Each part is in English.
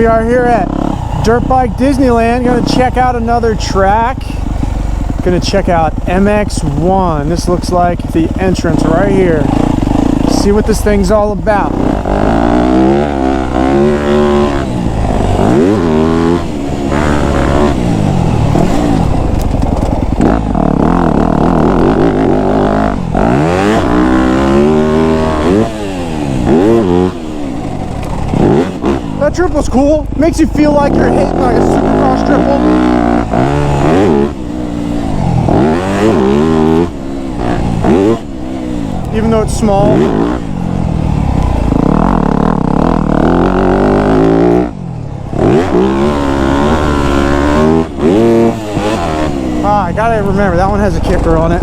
We are here at Dirt Bike Disneyland. Gonna check out another track. Gonna check out MX1. This looks like the entrance right here. See what this thing's all about. That triple's cool. Makes you feel like you're hitting like a Supercross triple. Even though it's small. I gotta remember, that one has a kicker on it.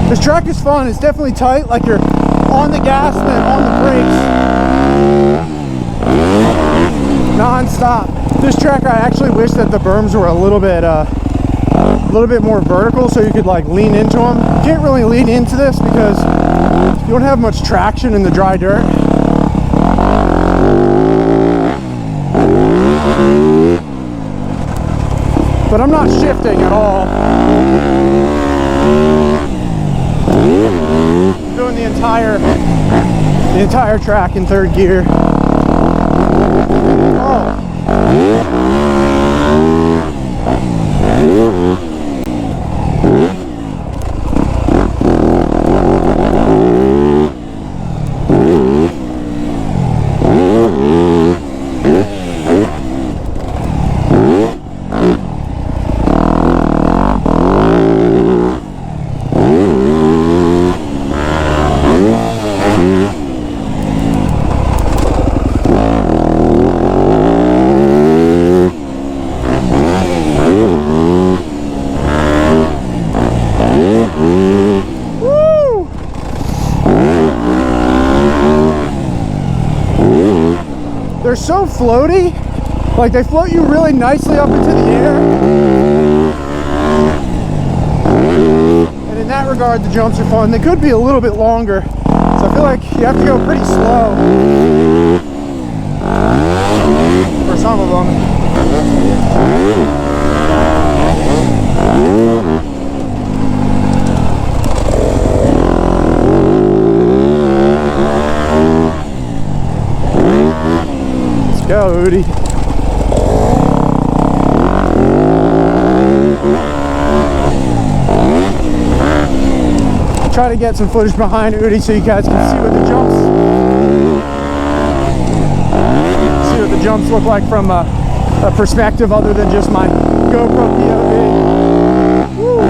This track is fun. It's definitely tight, like you're on the gas and then on the brakes non-stop. This track, I actually wish that the berms were a little bit more vertical so you could like lean into them. You can't really lean into this because you don't have much traction in the dry dirt. But I'm not shifting at all. Doing the entire track in third gear. Oh. They're so floaty, like they float you really nicely up into the air. And in that regard, the jumps are fun. They could be a little bit longer, so I feel like you have to go pretty slow for some of them. Go, Udi. Try to get some footage behind Udi so you guys can see what the jumps look like from a perspective other than just my GoPro POV. Woo.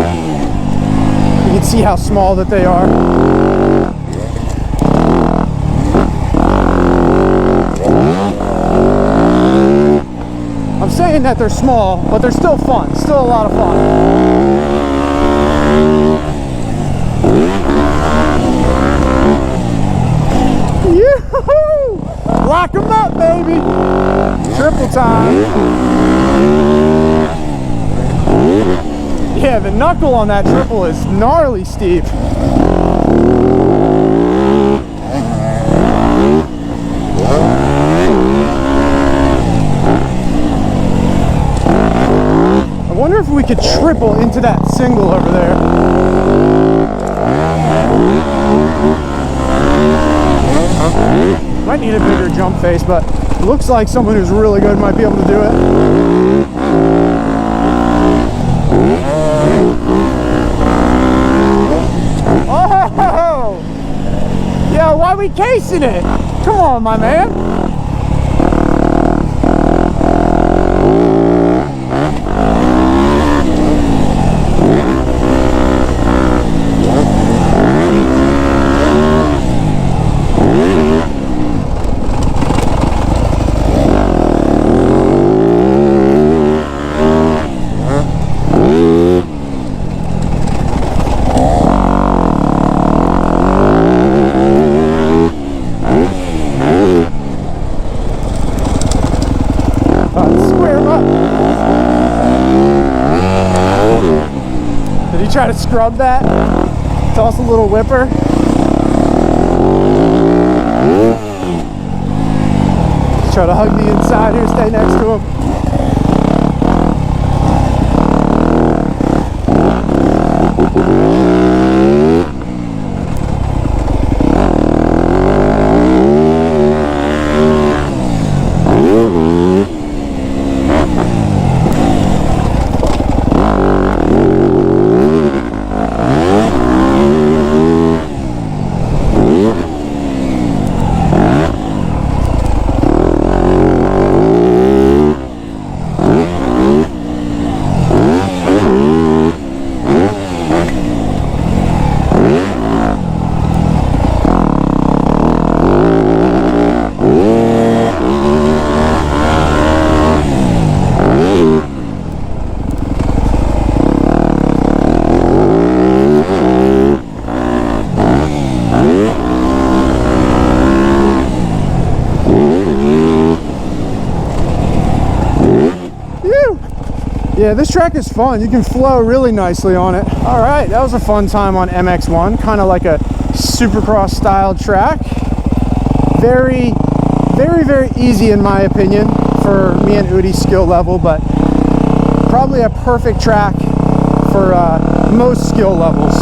You can see how small that they are. I'm saying that they're small, but they're still fun. Still a lot of fun. Yoo-hoo! Lock them up, baby! Triple time. Yeah, the knuckle on that triple is gnarly steep. I wonder if we could triple into that single over there. Might need a bigger jump face, but it looks like someone who's really good might be able to do it. Oh! Yeah, why are we casing it? Come on, my man. scrub that. Toss a little whipper. Just try to hug the inside here, stay next to him. Yeah, this track is fun. You can flow really nicely on it. All right, that was a fun time on MX1, kind of like a Supercross style track. Very, very, very easy in my opinion for me and Udi's skill level, but probably a perfect track for most skill levels.